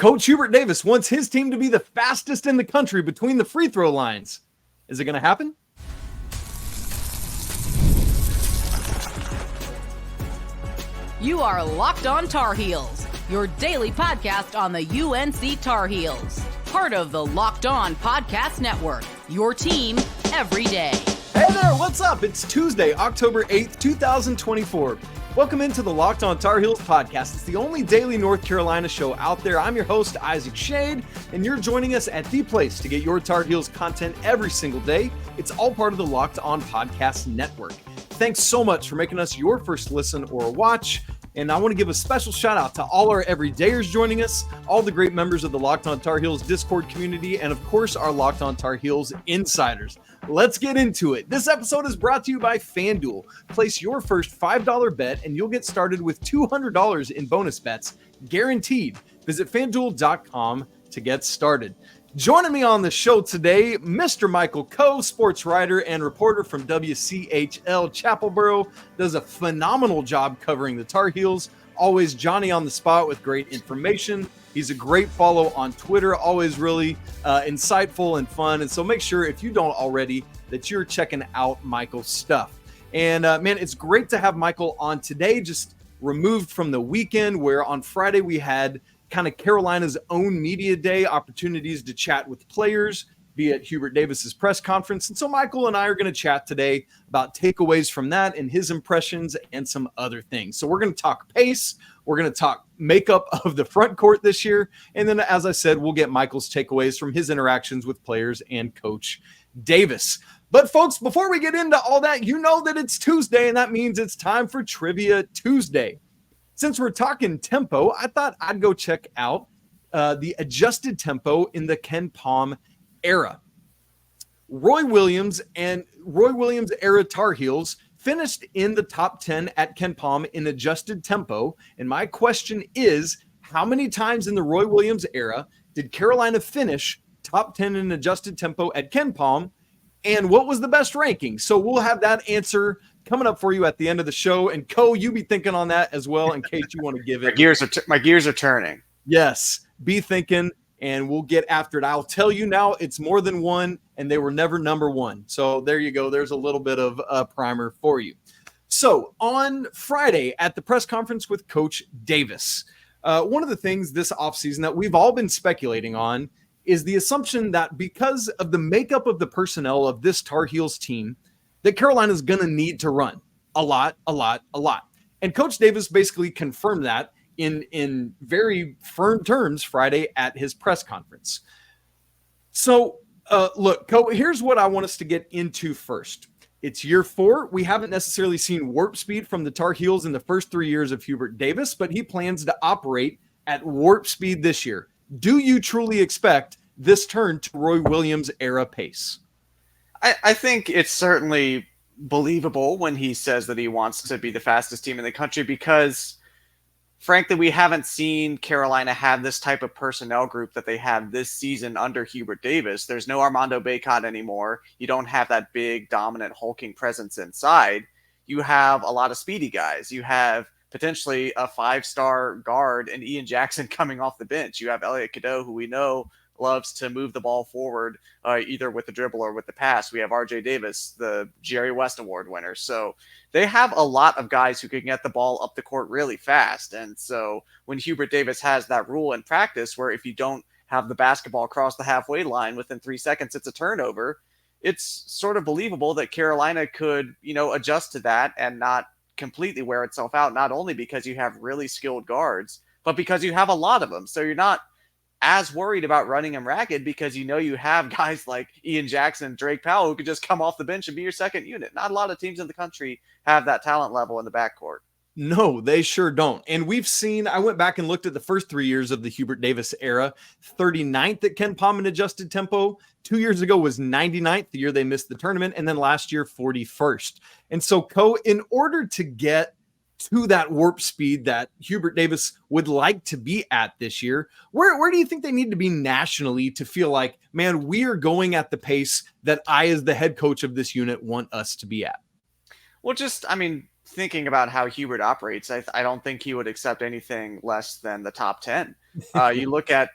Coach Hubert Davis wants his team to be the fastest in the country between the free throw lines. Is it going to happen? You are Locked On Tar Heels, your daily podcast on the UNC Tar Heels. Part of the Locked On Podcast Network, your team every day. Hey there, what's up? It's Tuesday, October 8th, 2024. Welcome into the Locked On Tar Heels podcast. It's the only daily North Carolina show out there. I'm your host, Isaac Shade, and you're joining us at the place to get your Tar Heels content every single day. It's all part of the Locked On Podcast Network. Thanks so much for making us your first listen or watch. And I want to give a special shout out to all our everydayers joining us, all the great members of the Locked On Tar Heels Discord community, and of course, our Locked On Tar Heels insiders. Let's get into it. This episode is brought to you by FanDuel. Place your first $5 bet and you'll get started with $200 in bonus bets, guaranteed. Visit FanDuel.com to get started. Joining me on the show today, Mr. Michael Coe, sports writer and reporter from WCHL Chapelboro, does a phenomenal job covering the Tar Heels. Always Johnny on the spot with great information. He's a great follow on Twitter, always really insightful and fun. And so make sure, if you don't already, that you're checking out Michael's stuff. And man, it's great to have Michael on today, just removed from the weekend where on Friday we had kind of Carolina's own media day, opportunities to chat with players, be at Hubert Davis's press conference. And so Michael and I are going to chat today about takeaways from that and his impressions and some other things. So we're going to talk pace. We're going to talk makeup of the front court this year. And then, as I said, we'll get Michael's takeaways from his interactions with players and Coach Davis. But folks, before we get into all that, you know that it's Tuesday, and that means it's time for Trivia Tuesday. Since we're talking tempo, I thought I'd go check out the adjusted tempo in the Ken Pom era. Roy Williams era Tar Heels finished in the top 10 at Ken Pom in adjusted tempo. And my question is, how many times in the Roy Williams era did Carolina finish top 10 in adjusted tempo at Ken Pom? And what was the best ranking? So we'll have that answer coming up for you at the end of the show. And Coe, you be thinking on that as well in case you want to give it. My gears are turning. Yes, be thinking, and we'll get after it. I'll tell you now, it's more than one, and they were never number one. So there you go. There's a little bit of a primer for you. So on Friday at the press conference with Coach Davis, one of the things this offseason that we've all been speculating on is the assumption that because of the makeup of the personnel of this Tar Heels team, that Carolina's going to need to run a lot. And Coach Davis basically confirmed that in very firm terms Friday at his press conference. So, look, Coe, here's what I want us to get into first. It's year 4. We haven't necessarily seen warp speed from the Tar Heels in the first 3 years of Hubert Davis, but he plans to operate at warp speed this year. Do you truly expect this turn to Roy Williams era pace? I think it's certainly believable when he says that he wants to be the fastest team in the country because, frankly, we haven't seen Carolina have this type of personnel group that they have this season under Hubert Davis. There's no Armando Bacot anymore. You don't have that big, dominant, hulking presence inside. You have a lot of speedy guys. You have potentially a 5-star guard and Ian Jackson coming off the bench. You have Elliot Cadeau, who we know loves to move the ball forward, either with the dribble or with the pass. We have RJ Davis, the Jerry West Award winner. So they have a lot of guys who can get the ball up the court really fast. And so when Hubert Davis has that rule in practice where if you don't have the basketball across the halfway line within 3 seconds, it's a turnover, it's sort of believable that Carolina could, adjust to that and not completely wear itself out, not only because you have really skilled guards, but because you have a lot of them. So you're not as worried about running them ragged because you have guys like Ian Jackson and Drake Powell who could just come off the bench and be your second unit. Not a lot of teams in the country have that talent level in the backcourt. No, they sure don't. And we've seen, I went back and looked at the first 3 years of the Hubert Davis era, 39th at Ken Pom in adjusted tempo. 2 years ago was 99th, the year they missed the tournament. And then last year, 41st. And so, Coe, in order to get to that warp speed that Hubert Davis would like to be at this year, where do you think they need to be nationally to feel like, man, we are going at the pace that I, as the head coach of this unit, want us to be at? Well, thinking about how Hubert operates, I don't think he would accept anything less than the top 10. You look at,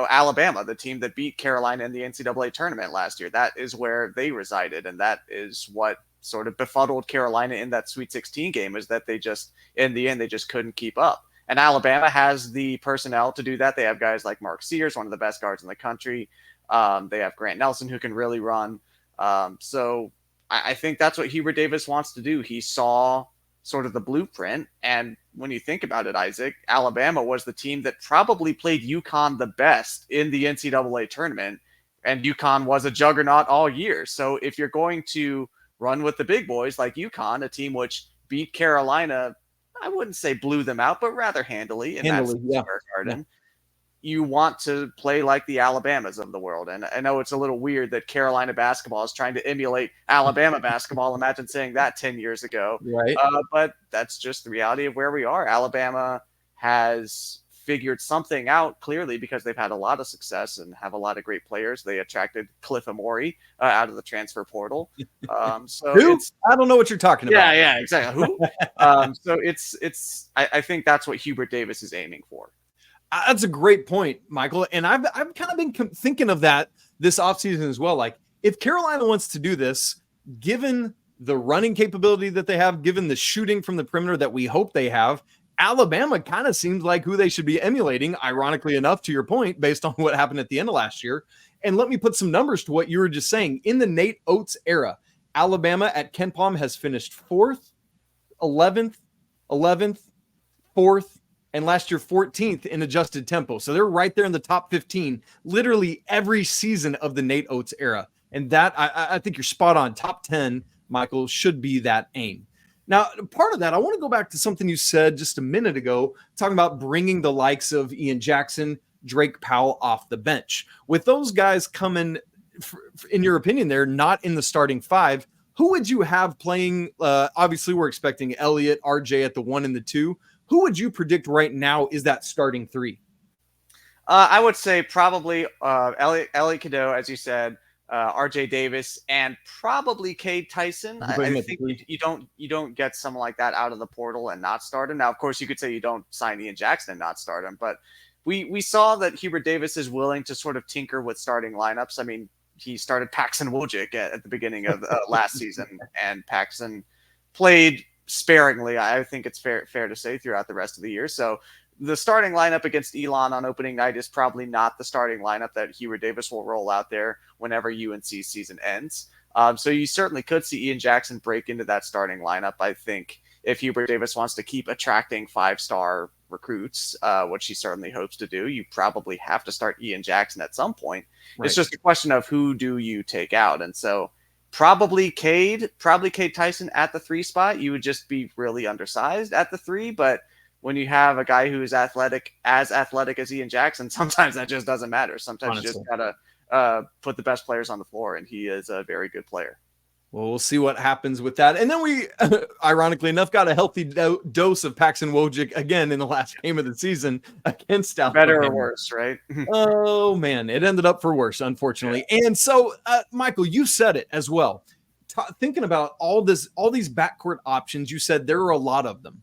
Alabama, the team that beat Carolina in the NCAA tournament last year. That is where they resided, and that is what sort of befuddled Carolina in that Sweet 16 game, is that they just, in the end, they just couldn't keep up. And Alabama has the personnel to do that. They have guys like Mark Sears, one of the best guards in the country. They have Grant Nelson, who can really run. So I think that's what Hubert Davis wants to do. He saw sort of the blueprint. And when you think about it, Isaac, Alabama was the team that probably played UConn the best in the NCAA tournament. And UConn was a juggernaut all year. So if you're going to run with the big boys like UConn, a team which beat Carolina, I wouldn't say blew them out, but rather handily in Madison Square Garden. Yeah. You want to play like the Alabamas of the world. And I know it's a little weird that Carolina basketball is trying to emulate Alabama basketball. Imagine saying that 10 years ago. Right. But that's just the reality of where we are. Alabama has figured something out clearly because they've had a lot of success and have a lot of great players. They attracted Cliff Amori out of the transfer portal. So Who? I don't know what you're talking about. Yeah, exactly. Who? So I think that's what Hubert Davis is aiming for. That's a great point, Michael. And I've kind of been thinking of that this offseason as well. Like, if Carolina wants to do this, given the running capability that they have, given the shooting from the perimeter that we hope they have, Alabama kind of seems like who they should be emulating, ironically enough, to your point, based on what happened at the end of last year. And let me put some numbers to what you were just saying. In the Nate Oates era, Alabama at KenPom has finished 4th, 11th, 4th, and last year 14th in adjusted tempo. So they're right there in the top 15, literally every season of the Nate Oates era. And that, I think you're spot on. Top 10, Michael, should be that aim. Now, part of that, I want to go back to something you said just a minute ago, talking about bringing the likes of Ian Jackson, Drake Powell off the bench. With those guys coming, in your opinion, they're not in the starting 5. Who would you have playing? Obviously, we're expecting Elliot, RJ at the 1 and the 2. Who would you predict right now is that starting 3? I would say probably Elliot Cadeau, as you said, RJ Davis, and probably Cade Tyson. I think you don't get someone like that out of the portal and not start him. Now, of course, you could say you don't sign Ian Jackson and not start him, but we saw that Hubert Davis is willing to sort of tinker with starting lineups. I mean, he started Paxson Wojcik at the beginning of last season, and Paxson played sparingly, I think it's fair to say, throughout the rest of the year. So the starting lineup against Elon on opening night is probably not the starting lineup that Hubert Davis will roll out there whenever UNC season ends. So you certainly could see Ian Jackson break into that starting lineup. I think if Hubert Davis wants to keep attracting 5-star recruits, which he certainly hopes to do, you probably have to start Ian Jackson at some point. Right. It's just a question of who do you take out. And so probably Cade Tyson at the 3 spot. You would just be really undersized at the 3, but when you have a guy who is athletic as Ian Jackson, sometimes that just doesn't matter. Sometimes you just gotta put the best players on the floor, and he is a very good player. Well, we'll see what happens with that. And then we, ironically enough, got a healthy dose of Paxson Wojcik again in the last game of the season against Alabama. Better or worse, right? Oh, man. It ended up for worse, unfortunately. Yeah. And so, Michael, you said it as well. Thinking about all these backcourt options, you said there are a lot of them.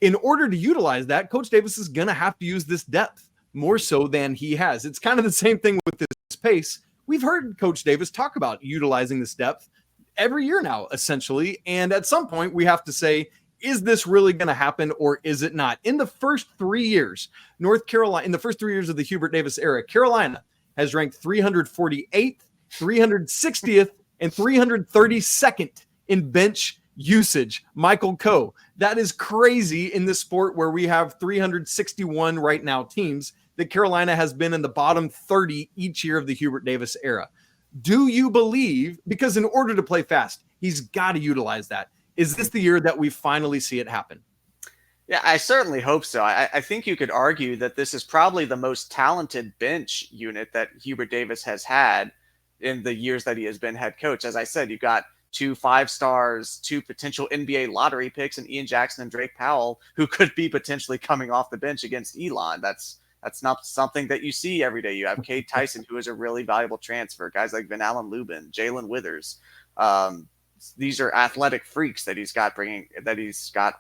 In order to utilize that, Coach Davis is going to have to use this depth more so than he has. It's kind of the same thing with this pace. We've heard Coach Davis talk about utilizing this depth every year now, essentially. And at some point, we have to say, is this really going to happen or is it not? In the first 3 years, in the first 3 years of the Hubert Davis era, Carolina has ranked 348th, 360th, and 332nd in bench usage. Michael Coe. That is crazy in this sport where we have 361 right now teams, that Carolina has been in the bottom 30 each year of the Hubert Davis era. Do you believe, because in order to play fast, he's got to utilize that. Is this the year that we finally see it happen? Yeah, I certainly hope so. I think you could argue that this is probably the most talented bench unit that Hubert Davis has had in the years that he has been head coach. As I said, you've got 2 5-stars, 2 potential NBA lottery picks, and Ian Jackson and Drake Powell, who could be potentially coming off the bench against Elon. That's not something that you see every day. You have Cade Tyson, who is a really valuable transfer. Guys like Ven-Allen Lubin, Jae'lyn Withers. These are athletic freaks that he's got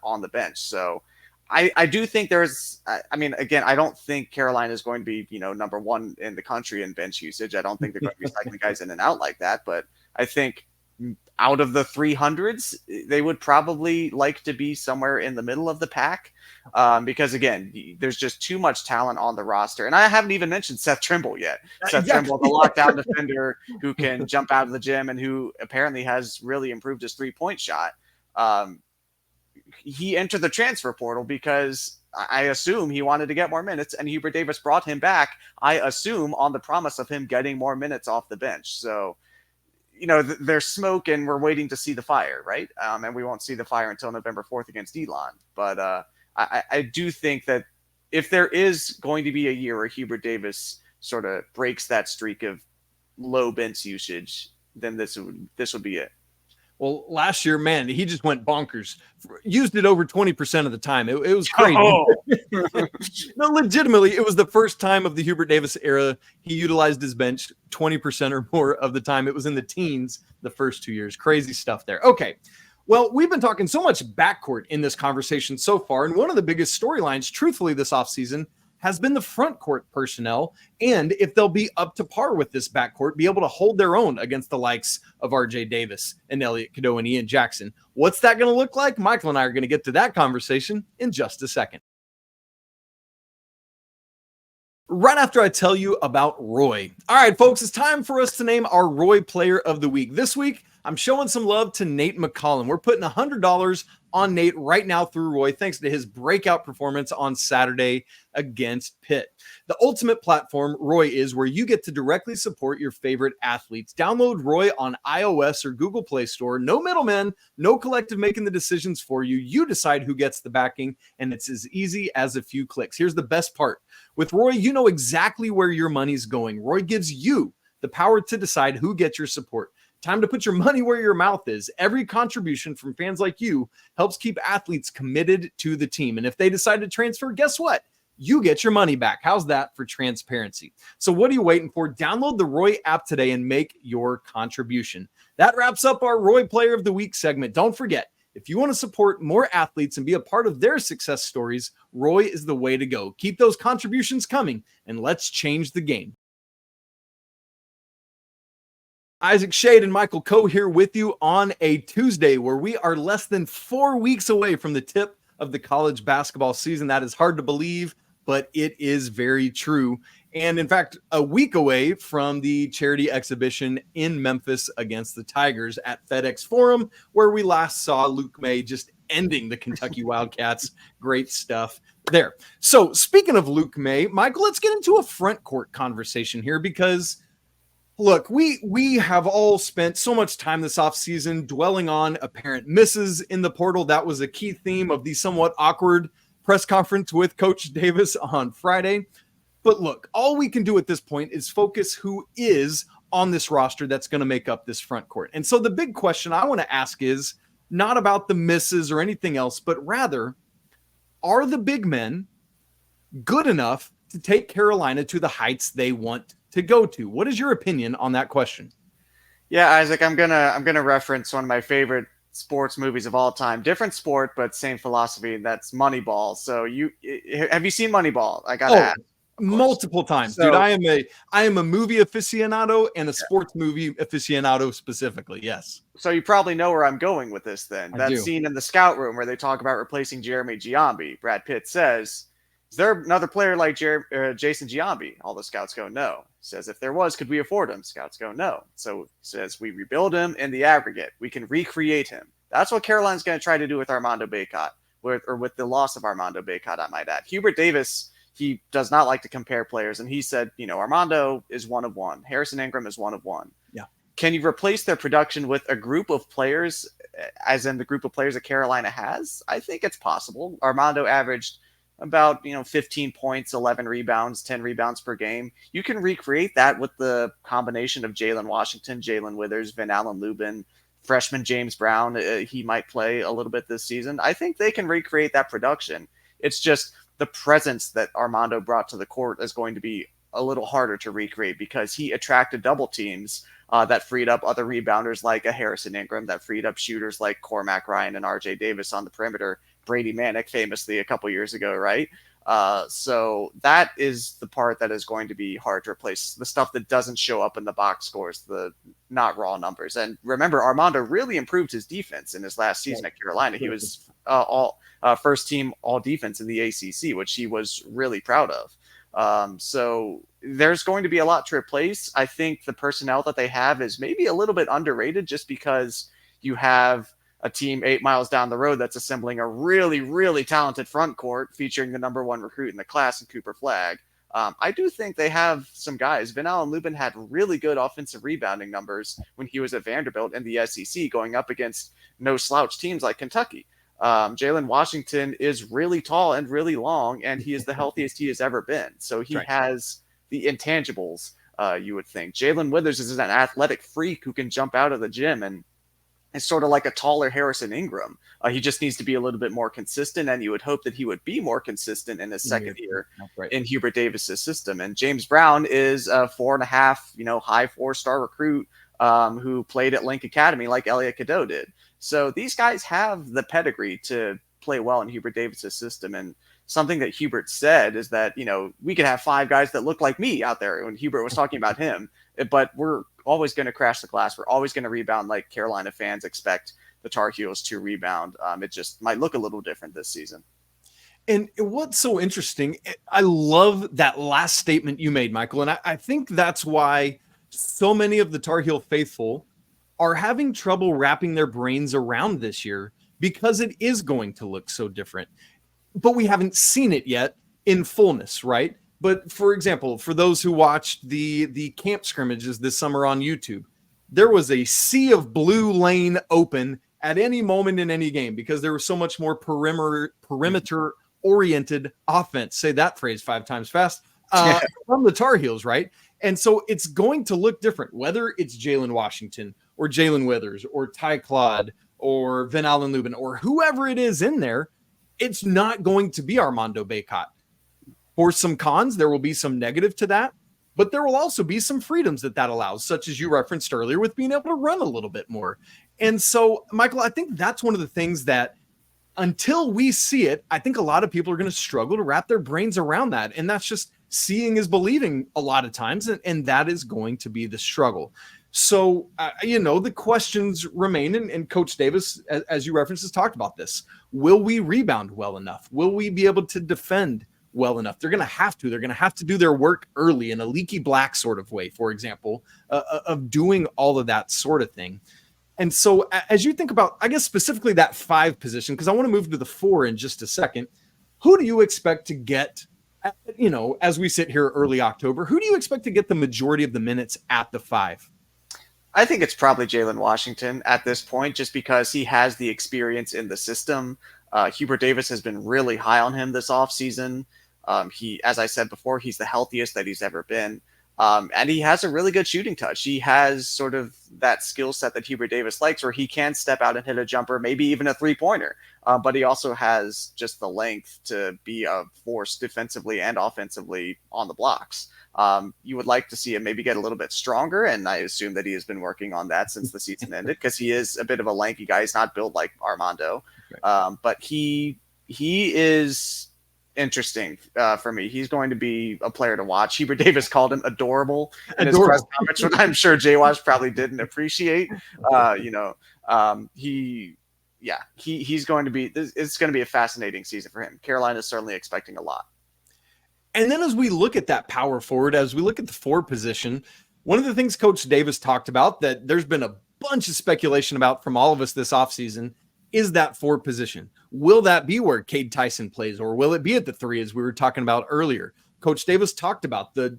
on the bench. So I do think I mean, again, I don't think Carolina is going to be, number one in the country in bench usage. I don't think they're going to be cycling guys in and out like that. But I think out of the 300s, they would probably like to be somewhere in the middle of the pack. Because, again, there's just too much talent on the roster. And I haven't even mentioned Seth Trimble yet. Seth Trimble, the lockdown defender who can jump out of the gym and who apparently has really improved his three-point shot. He entered the transfer portal because I assume he wanted to get more minutes, and Hubert Davis brought him back, I assume, on the promise of him getting more minutes off the bench. So, there's smoke, and we're waiting to see the fire, right? And we won't see the fire until November 4th against Elon. But I do think that if there is going to be a year where Hubert Davis sort of breaks that streak of low bench usage, then this would be it. Well, last year, man, he just went bonkers. Used it over 20% of the time. It was crazy. Oh. No, legitimately, it was the first time of the Hubert Davis era he utilized his bench 20% or more of the time. It was in the teens the first 2 years. Crazy stuff there. Okay. Well, we've been talking so much backcourt in this conversation so far, and one of the biggest storylines, truthfully, this offseason has been the front court personnel, and if they'll be up to par with this backcourt, be able to hold their own against the likes of RJ Davis and Elliot, Cadeau, and Ian Jackson. What's that going to look like? Michael and I are going to get to that conversation in just a second. Right after I tell you about Roy. All right, folks, it's time for us to name our Roy Player of the Week. This week, I'm showing some love to Nate McCollum. We're putting $100 on Nate right now through Roy, thanks to his breakout performance on Saturday against Pitt. The ultimate platform, Roy, is where you get to directly support your favorite athletes. Download Roy on iOS or Google Play Store. No middlemen, no collective making the decisions for you. You decide who gets the backing, and it's as easy as a few clicks. Here's the best part. With Roy, you know exactly where your money's going. Roy gives you the power to decide who gets your support. Time to put your money where your mouth is. Every contribution from fans like you helps keep athletes committed to the team. And if they decide to transfer, guess what? You get your money back. How's that for transparency? So what are you waiting for? Download the Roy app today and make your contribution. That wraps up our Roy Player of the Week segment. Don't forget, if you want to support more athletes and be a part of their success stories, Roy is the way to go. Keep those contributions coming, and let's change the game. Isaac Shade and Michael Coe here with you on a Tuesday where we are less than 4 weeks away from the tip of the college basketball season. That is hard to believe, but it is very true. And in fact, a week away from the charity exhibition in Memphis against the Tigers at FedEx Forum, where we last saw Luke May just ending the Kentucky Wildcats. Great stuff there. So speaking of Luke May, Michael, let's get into a front court conversation here because look, we have all spent so much time this offseason dwelling on apparent misses in the portal. That was a key theme of the somewhat awkward press conference with Coach Davis on Friday. But look, all we can do at this point is focus who is on this roster that's going to make up this front court. And so the big question I want to ask is not about the misses or anything else, but rather, are the big men good enough to take Carolina to the heights they want to go to? What is your opinion on that question? Yeah, Isaac, I'm gonna reference one of my favorite sports movies of all time. Different sport, but same philosophy. That's Moneyball. So have you seen Moneyball? I gotta ask. Multiple times, dude. I am a movie aficionado and a sports movie aficionado specifically. Yes. So you probably know where I'm going with this. Then that scene in the scout room where they talk about replacing Jeremy Giambi. Brad Pitt says, "Is there another player like Jason Giambi?" All the scouts go, "No." He says, "If there was, could we afford him?" Scouts go, "No." So he says, "We rebuild him in the aggregate. We can recreate him." That's what Carolina's going to try to do with Armando Bacot, or with the loss of Armando Bacot, I might add. Hubert Davis, he does not like to compare players, and he said, Armando is one of one. Harrison Ingram is one of one. Yeah. Can you replace their production with a group of players, as in the group of players that Carolina has? I think it's possible. Armando averaged about 15 points, 11 rebounds, 10 rebounds per game. You can recreate that with the combination of Jalen Washington, Jae'lyn Withers, Ven-Allen Lubin, freshman James Brown. He might play a little bit this season. I think they can recreate that production. It's just the presence that Armando brought to the court is going to be a little harder to recreate because he attracted double teams that freed up other rebounders like a Harrison Ingram, that freed up shooters like Cormac Ryan and RJ Davis on the perimeter. Brady Manick famously a couple years ago, right? So that is the part that is going to be hard to replace, the stuff that doesn't show up in the box scores, the not raw numbers. And remember, Armando really improved his defense in his last season at Carolina. He was first team all defense in the ACC, which he was really proud of. So there's going to be a lot to replace. I think the personnel that they have is maybe a little bit underrated, just because you have a team 8 miles down the road that's assembling a really, really talented front court featuring the number 1 recruit in the class in Cooper Flagg. I do think they have some guys. Ven-Allen Lubin had really good offensive rebounding numbers when he was at Vanderbilt in the SEC, going up against no slouch teams like Kentucky. Jalen Washington is really tall and really long, and he is the healthiest he has ever been. So he has the intangibles, you would think. Jae'lyn Withers is an athletic freak who can jump out of the gym, and it's sort of like a taller Harrison Ingram. He just needs to be a little bit more consistent, and you would hope that he would be more consistent in his second year in Hubert Davis's system. And James Brown is a 4.5, high 4-star recruit who played at Link Academy like Elliot Cadeau did. So these guys have the pedigree to play well in Hubert Davis's system. And something that Hubert said is that, we could have 5 guys that look like me out there when Hubert was talking about him, but we're always going to crash the glass. We're always going to rebound like Carolina fans expect the Tar Heels to rebound. It just might look a little different this season. And what's so interesting, I love that last statement you made, Michael. And I think that's why so many of the Tar Heel faithful are having trouble wrapping their brains around this year, because it is going to look so different. But we haven't seen it yet in fullness, right? But for example, for those who watched the camp scrimmages this summer on YouTube, there was a sea of blue lane open at any moment in any game because there was so much more perimeter oriented offense. Say that phrase 5 times fast from the Tar Heels, right? And so it's going to look different, whether it's Jalen Washington or Jae'lyn Withers or Ty Claude or Ven-Allen Lubin or whoever it is in there. It's not going to be Armando Bacot. For some cons, there will be some negative to that, but there will also be some freedoms that allows, such as you referenced earlier with being able to run a little bit more. And so, Michael, I think that's one of the things that until we see it, I think a lot of people are going to struggle to wrap their brains around that. And that's just seeing is believing a lot of times. And that is going to be the struggle. So, the questions remain, and Coach Davis, as you referenced, has talked about this. Will we rebound well enough? Will we be able to defend well enough? They're going to have to. They're going to have to do their work early in a Leaky Black sort of way, for example, of doing all of that sort of thing. And so as you think about, I guess, specifically that 5 position, because I want to move to the 4 in just a second, who do you expect to get, as we sit here early October, who do you expect to get the majority of the minutes at the 5? I think it's probably Jalen Washington at this point, just because he has the experience in the system. Hubert Davis has been really high on him this offseason. He, as I said before, he's the healthiest that he's ever been. And he has a really good shooting touch. He has sort of that skill set that Hubert Davis likes, where he can step out and hit a jumper, maybe even a 3-pointer. But he also has just the length to be a force defensively and offensively on the blocks. You would like to see him maybe get a little bit stronger, and I assume that he has been working on that since the season ended, because he is a bit of a lanky guy. He's not built like Armando, but he is interesting for me. He's going to be a player to watch. Hubert Davis called him adorable in his press conference, which I'm sure Jay Wash probably didn't appreciate. He's going to be. It's going to be a fascinating season for him. Carolina is certainly expecting a lot. And then as we look at that power forward, as we look at the 4 position, one of the things Coach Davis talked about that there's been a bunch of speculation about from all of us this offseason is that 4 position. Will that be where Cade Tyson plays, or will it be at the 3, as we were talking about earlier? Coach Davis talked about the,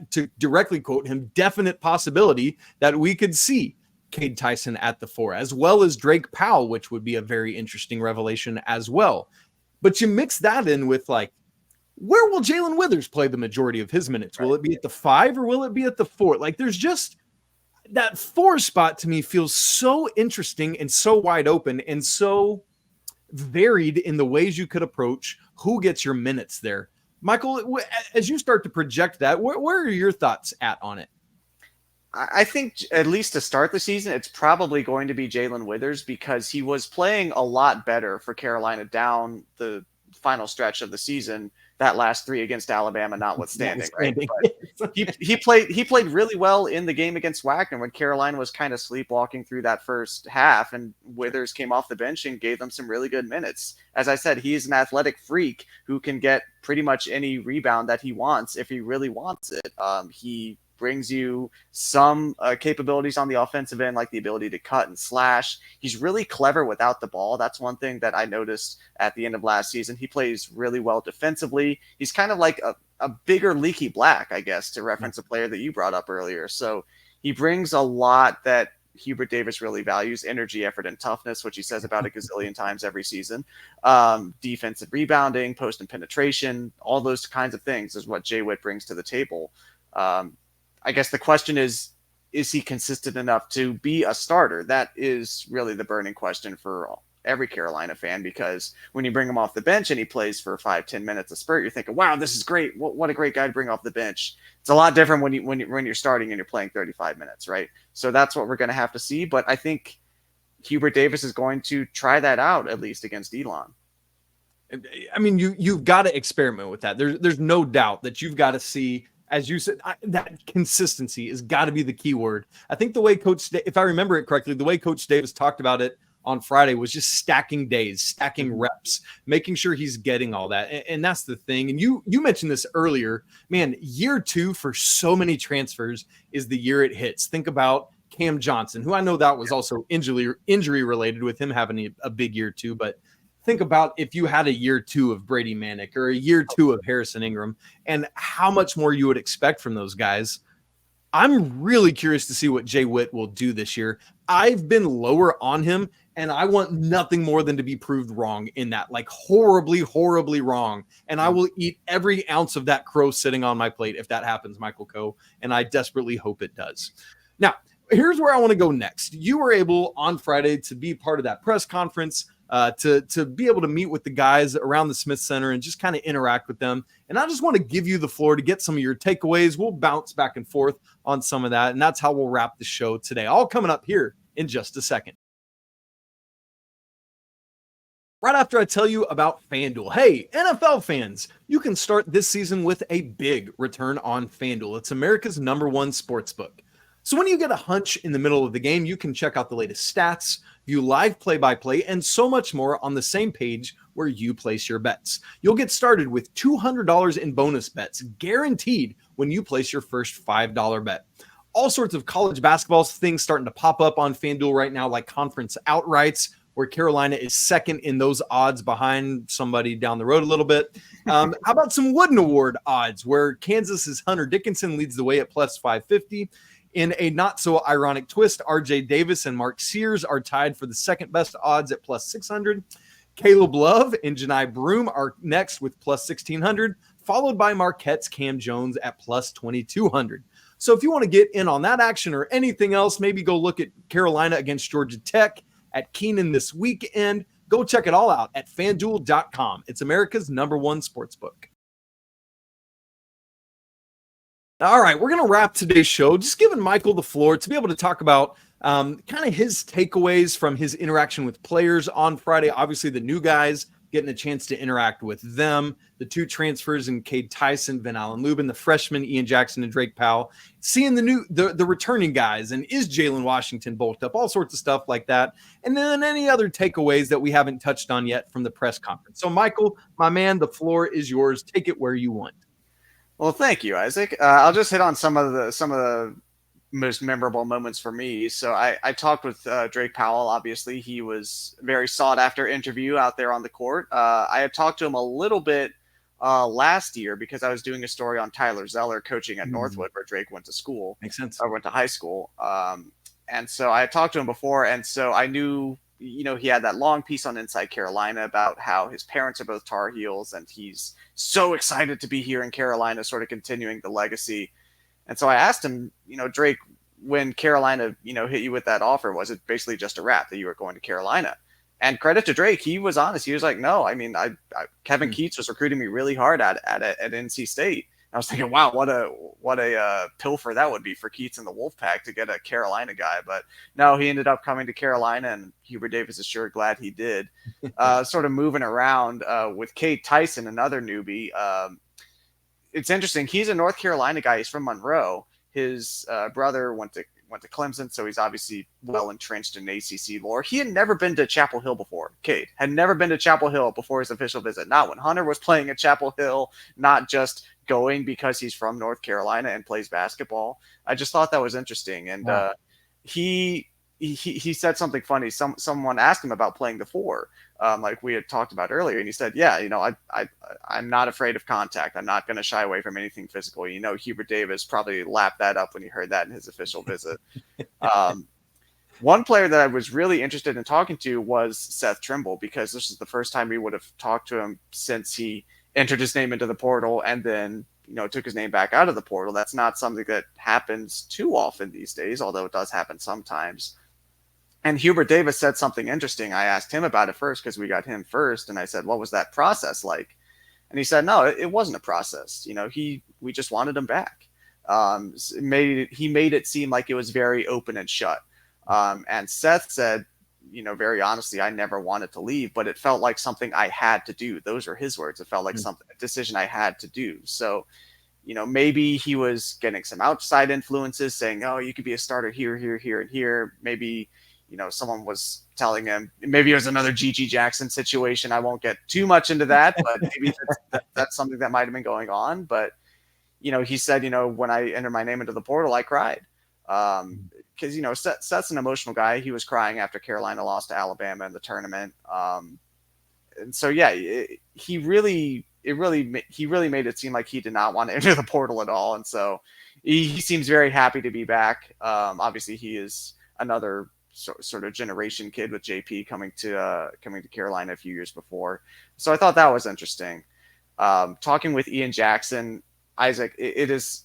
to directly quote him, definite possibility that we could see Cade Tyson at the 4, as well as Drake Powell, which would be a very interesting revelation as well. But you mix that in with, like, where will Jae'lyn Withers play the majority of his minutes? Will it be at the 5 or will it be at the 4? Like, there's just that 4 spot to me feels so interesting and so wide open and so varied in the ways you could approach who gets your minutes there. Michael, as you start to project that, where are your thoughts on it? I think at least to start the season, it's probably going to be Jae'lyn Withers because he was playing a lot better for Carolina down the final stretch of the season. That last 3 against Alabama, notwithstanding, right? But he played really well in the game against Wagner when Carolina was kind of sleepwalking through that first half, and Withers came off the bench and gave them some really good minutes. As I said, he's an athletic freak who can get pretty much any rebound that he wants if he really wants it. He brings you some capabilities on the offensive end, like the ability to cut and slash. He's really clever without the ball. That's one thing that I noticed at the end of last season. He plays really well defensively. He's kind of like a bigger Leaky Black, I guess, to reference a player that you brought up earlier. So he brings a lot that Hubert Davis really values: energy, effort, and toughness, which he says about a gazillion times every season. Defensive rebounding, post and penetration, all those kinds of things is what Jay Witt brings to the table. I guess the question is he consistent enough to be a starter? That is really the burning question for every Carolina fan, because when you bring him off the bench and he plays for 5-10 minutes a spurt, you're thinking, wow, this is great. What a great guy to bring off the bench. It's a lot different when you're starting and you're playing 35 minutes, right? So that's what we're going to have to see. But I think Hubert Davis is going to try that out, at least against Elon. I mean, you've got to experiment with that. There's no doubt that you've got to see, as you said, that consistency has got to be the key word. I think the way if I remember it correctly, the way Coach Davis talked about it on Friday was just stacking days, stacking reps, making sure he's getting all that. And that's the thing. And you mentioned this earlier, man, year 2 for so many transfers is the year it hits. Think about Cam Johnson, who I know that was also injury related with him having a big year 2, but think about if you had a year 2 of Brady Manick or a year 2 of Harrison Ingram and how much more you would expect from those guys. I'm really curious to see what Jay Witt will do this year. I've been lower on him, and I want nothing more than to be proved wrong in that, like horribly, horribly wrong. And I will eat every ounce of that crow sitting on my plate if that happens, Michael Coe, and I desperately hope it does. Now, here's where I want to go next. You were able on Friday to be part of that press conference, to be able to meet with the guys around the Smith Center and just kind of interact with them. And I just want to give you the floor to get some of your takeaways. We'll bounce back and forth on some of that, and that's how we'll wrap the show today. All coming up here in just a second. Right after I tell you about FanDuel. Hey, NFL fans, you can start this season with a big return on FanDuel. It's America's #1 sportsbook. So when you get a hunch in the middle of the game, you can check out the latest stats, view live play-by-play, and so much more on the same page where you place your bets. You'll get started with $200 in bonus bets, guaranteed when you place your first $5 bet. All sorts of college basketball things starting to pop up on FanDuel right now, like conference outrights, where Carolina is second in those odds behind somebody down the road a little bit. How about some Wooden Award odds, where Kansas's Hunter Dickinson leads the way at plus 550. In a not-so-ironic twist, R.J. Davis and Mark Sears are tied for the second best odds at plus 600. Caleb Love and Janai Broom are next with plus 1,600, followed by Marquette's Cam Jones at plus 2,200. So if you want to get in on that action or anything else, maybe go look at Carolina against Georgia Tech at Keenan this weekend. Go check it all out at FanDuel.com. It's America's #1 sportsbook. All right, we're going to wrap today's show, just giving Michael the floor to be able to talk about kind of his takeaways from his interaction with players on Friday. Obviously, the new guys, getting a chance to interact with them, the 2 transfers in Cade Tyson, Ven-Allen Lubin, the freshmen, Ian Jackson and Drake Powell, seeing the returning guys, and is Jalen Washington bulked up, all sorts of stuff like that. And then any other takeaways that we haven't touched on yet from the press conference. So, Michael, my man, the floor is yours. Take it where you want. Well, thank you, Isaac. I'll just hit on some of the most memorable moments for me. So I talked with Drake Powell. Obviously, he was a very sought after interview out there on the court. I had talked to him a little bit last year because I was doing a story on Tyler Zeller coaching at Northwood, where Drake went to school. Makes sense. I went to high school. And so I had talked to him before, and so I knew, he had that long piece on Inside Carolina about how his parents are both Tar Heels, and he's so excited to be here in Carolina, sort of continuing the legacy. And so I asked him, Drake, when Carolina, hit you with that offer, was it basically just a wrap that you were going to Carolina? And credit to Drake, he was honest. He was like, no, I mean, Kevin Keats was recruiting me really hard at NC State. I was thinking, wow, what a pilfer that would be for Keats and the Wolfpack to get a Carolina guy. But no, he ended up coming to Carolina, and Hubert Davis is sure glad he did. Sort of moving around with Cade Tyson, another newbie. It's interesting. He's a North Carolina guy. He's from Monroe. His brother went to Clemson, so he's obviously well entrenched in ACC lore. He had never been to Chapel Hill before. Cade had never been to Chapel Hill before his official visit. Not when Hunter was playing at Chapel Hill, not just going because he's from North Carolina and plays basketball. I just thought that was interesting. And wow. He said something funny. Someone asked him about playing the four, like we had talked about earlier, and he said, "Yeah, I'm not afraid of contact. I'm not going to shy away from anything physical." Hubert Davis probably lapped that up when he heard that in his official visit. One player that I was really interested in talking to was Seth Trimble, because this is the first time we would have talked to him since he entered his name into the portal and then took his name back out of the portal. That's not something that happens too often these days, although it does happen sometimes. And Hubert Davis said something interesting. I asked him about it first because we got him first, and I said, "What was that process like?" And he said, "No, it wasn't a process. We just wanted him back." He made it seem like it was very open and shut. And Seth said, very honestly, I never wanted to leave, but it felt like something I had to do. Those are his words. It felt like a decision I had to do. So, maybe he was getting some outside influences saying, "Oh, you could be a starter here, here, here, and here." Maybe, someone was telling him, maybe it was another Gigi Jackson situation. I won't get too much into that, but maybe that's something that might've been going on. But, he said, when I entered my name into the portal, I cried. Because Seth's an emotional guy. He was crying after Carolina lost to Alabama in the tournament, and so yeah, he really made it seem like he did not want to enter the portal at all, and so he seems very happy to be back. Obviously, he is another sort of generation kid with JP coming to Carolina a few years before, so I thought that was interesting. Talking with Ian Jackson, Isaac, it is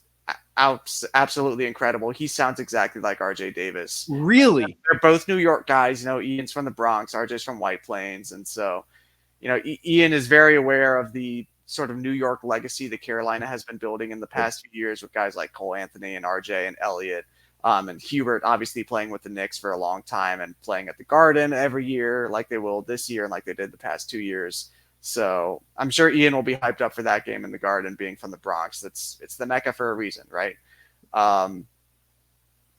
absolutely incredible. He sounds exactly like RJ Davis. Really? They're both New York guys. Ian's from the Bronx, RJ's from White Plains. And so, Ian is very aware of the sort of New York legacy that Carolina has been building in the past few years with guys like Cole Anthony and RJ and Elliot. And Hubert obviously playing with the Knicks for a long time and playing at the Garden every year like they will this year and like they did the past 2 years. So I'm sure Ian will be hyped up for that game in the Garden, being from the Bronx. It's the Mecca for a reason, right?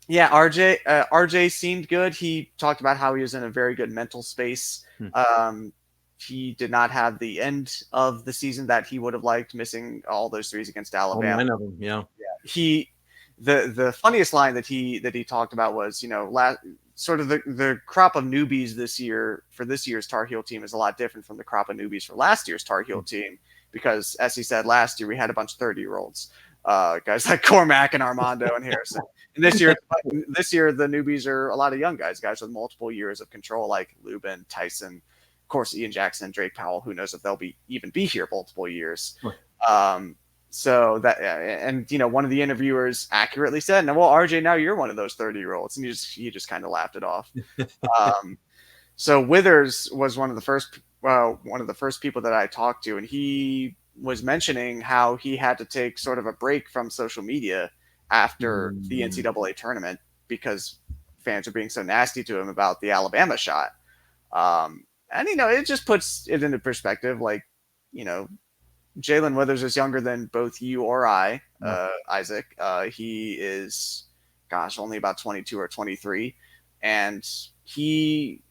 RJ seemed good. He talked about how he was in a very good mental space. He did not have the end of the season that he would have liked, missing all those threes against Alabama. 9 of them, yeah. The funniest line that he talked about was, sort of the crop of newbies this year for this year's Tar Heel team is a lot different from the crop of newbies for last year's Tar Heel team, because as he said, last year we had a bunch of 30-year-olds, guys like Cormac and Armando and Harrison. And this year the newbies are a lot of young guys with multiple years of control, like Lubin, Tyson, of course, Ian Jackson, Drake Powell. Who knows if they'll even be here multiple years. Right. So that, and one of the interviewers accurately said, "No, well, RJ, now you're one of those 30-year-olds," and he just kind of laughed it off. So Withers was one of the first people that I talked to, and he was mentioning how he had to take sort of a break from social media after the NCAA tournament because fans were being so nasty to him about the Alabama shot. And it just puts it into perspective, like, Jae'lyn Withers is younger than both you or I, Isaac. He is, only about 22 or 23. And he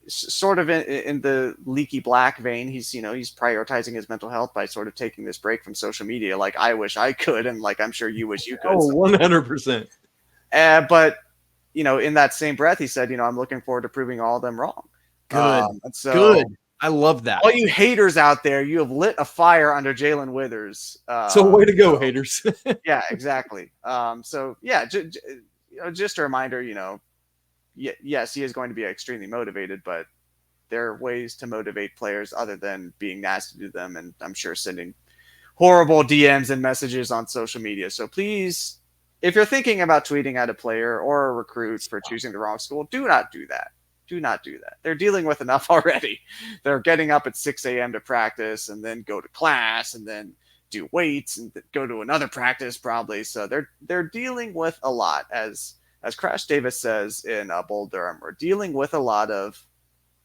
sort of in the Leaky Black vein, he's prioritizing his mental health by sort of taking this break from social media. Like, I wish I could. And like, I'm sure you wish you could. Oh, 100%. But, in that same breath, he said, I'm looking forward to proving all of them wrong. Good. Good. I love that. All you haters out there, you have lit a fire under Jae'lyn Withers. So way to go, haters. Yeah, exactly. Just a reminder, yes, he is going to be extremely motivated, but there are ways to motivate players other than being nasty to them, and I'm sure sending horrible DMs and messages on social media. So please, if you're thinking about tweeting at a player or a recruit for choosing the wrong school, do not do that. Do not do that. They're dealing with enough already. They're getting up at 6 a.m. to practice and then go to class and then do weights and go to another practice probably. So they're dealing with a lot, as Crash Davis says in Bull Durham. We're dealing with a lot of,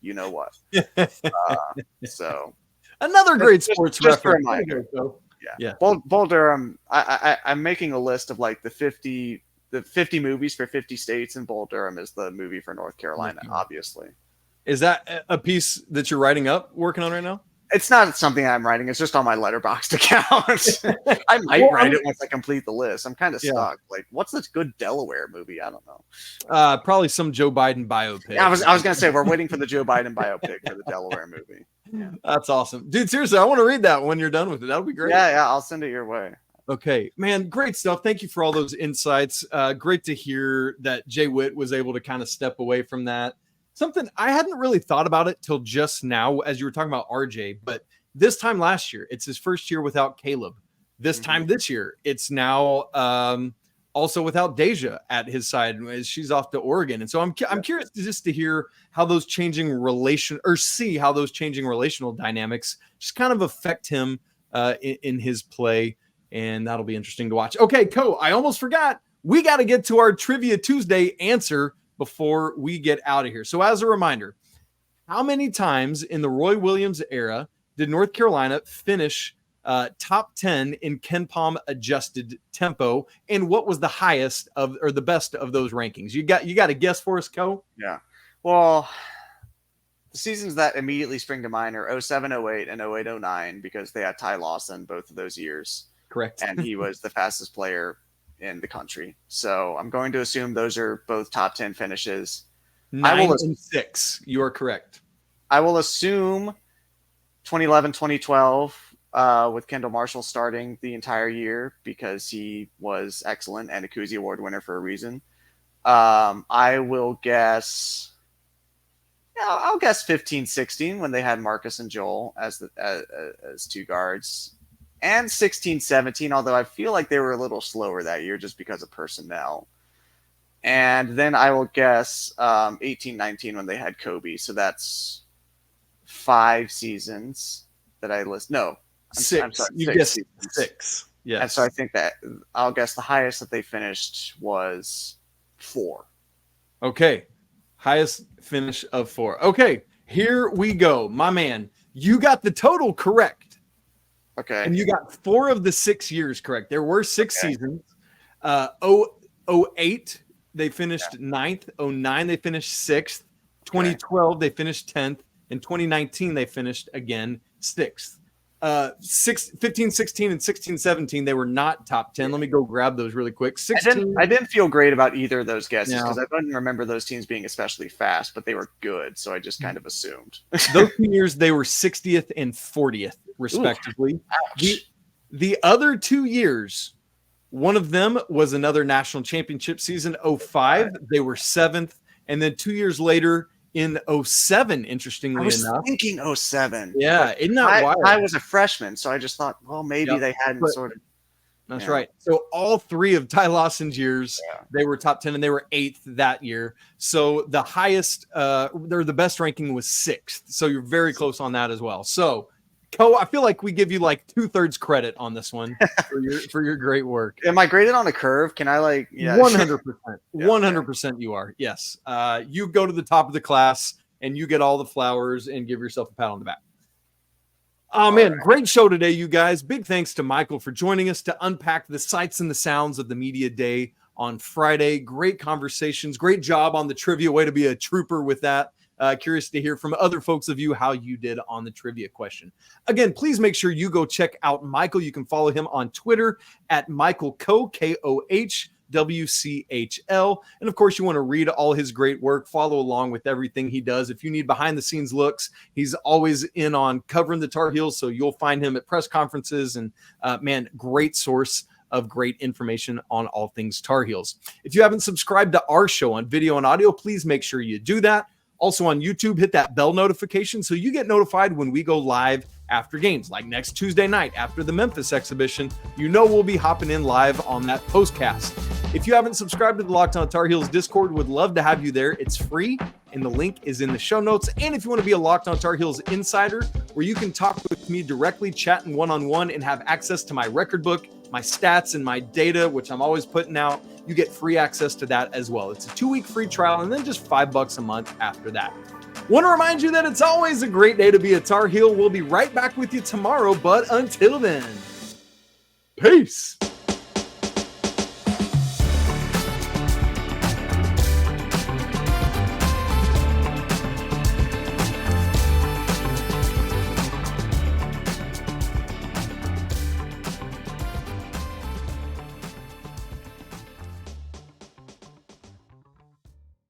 you know what. So another great sports just reference. A reminder. Yeah. Bull Durham. I'm making a list of like the 50 movies for 50 states, and Bull Durham is the movie for North Carolina, obviously. Is that a piece that you're working on right now? It's not something I'm writing. It's just on my Letterboxd account. I might write it once I complete the list. I'm kind of stuck. Like, what's this good Delaware movie? I don't know. Probably some Joe Biden biopic. Yeah, I was going to say, we're waiting for the Joe Biden biopic for the Delaware movie. Yeah. That's awesome. Dude, seriously, I want to read that when you're done with it. That'll be great. Yeah, I'll send it your way. Okay, man, great stuff. Thank you for all those insights. Great to hear that Jay Witt was able to kind of step away from that. Something I hadn't really thought about it till just now, as you were talking about RJ, but this time last year, it's his first year without Caleb. This time this year, it's now also without Deja at his side as she's off to Oregon. And so I'm curious just to hear how those changing how those changing relational dynamics just kind of affect him in his play. And that'll be interesting to watch. Okay, Ko, I almost forgot. We got to get to our Trivia Tuesday answer before we get out of here. So as a reminder, how many times in the Roy Williams era did North Carolina finish top 10 in KenPom adjusted tempo? And what was the highest or the best of those rankings? You got a guess for us, Ko? Yeah. Well, the seasons that immediately spring to mind are 07, 08, and 08, 09, because they had Ty Lawson both of those years. Correct. And he was the fastest player in the country. So I'm going to assume those are both top 10 finishes. 9 and 6. You are correct. I will assume 2011, 2012 with Kendall Marshall starting the entire year because he was excellent and a Cousy Award winner for a reason. I will guess... I'll guess 15, 16 when they had Marcus and Joel as two guards. And 16, 17, although I feel like they were a little slower that year just because of personnel. And then I will guess 18, 19 when they had Kobe. So that's 5 seasons that I list. No. 6. I'm sorry, you guessed 6. Yes. And so I think that I'll guess the highest that they finished was 4. Okay. Highest finish of 4. Okay. Here we go. My man, you got the total correct. Okay. And you got 4 of the 6 years correct. There were 6 seasons. 08, they finished 9th. 09, they finished 6th. 2012, they finished 10th. In 2019, they finished again 6th. 15, 16, and 16, 17, they were not top 10. Let me go grab those really quick. 16. I didn't feel great about either of those guesses because I didn't remember those teams being especially fast, but they were good, so I just kind of assumed. Those 2 years, they were 60th and 40th, respectively. The other 2 years, one of them was another national championship season, 05. They were 7th. And then 2 years later, in 07, interestingly enough. I was thinking 07. Yeah, isn't that wild? I was a freshman, so I just thought, well, maybe they hadn't sort of. That's right. So all 3 of Ty Lawson's years, they were top 10, and they were 8th that year. So the highest, the best ranking was 6th. So you're very close on that as well. So, Ko, I feel like we give you like 2/3 credit on this one for your great work. Am I graded on a curve? Can I 100%? 100% you are. Yes. You go to the top of the class and you get all the flowers and give yourself a pat on the back. Oh man, great show today, you guys. Big thanks to Michael for joining us to unpack the sights and the sounds of the media day on Friday. Great conversations. Great job on the trivia. Way to be a trooper with that. Curious to hear from other folks of you how you did on the trivia question. Again, please make sure you go check out Michael. You can follow him on Twitter at Michael Koh, KOHWCHL. And of course, you want to read all his great work, follow along with everything he does. If you need behind the scenes looks, he's always in on covering the Tar Heels. So you'll find him at press conferences and man, great source of great information on all things Tar Heels. If you haven't subscribed to our show on video and audio, please make sure you do that. Also on YouTube, hit that bell notification so you get notified when we go live after games, like next Tuesday night after the Memphis exhibition. You know we'll be hopping in live on that postcast. If you haven't subscribed to the Locked On Tar Heels Discord, would love to have you there. It's free, and the link is in the show notes. And if you want to be a Locked On Tar Heels insider, where you can talk with me directly, chatting one-on-one, and have access to my record book, my stats, and my data, which I'm always putting out. You get free access to that as well. It's a 2-week free trial and then just $5 a month after that. Want to remind you that it's always a great day to be a Tar Heel. We'll be right back with you tomorrow, but until then, peace.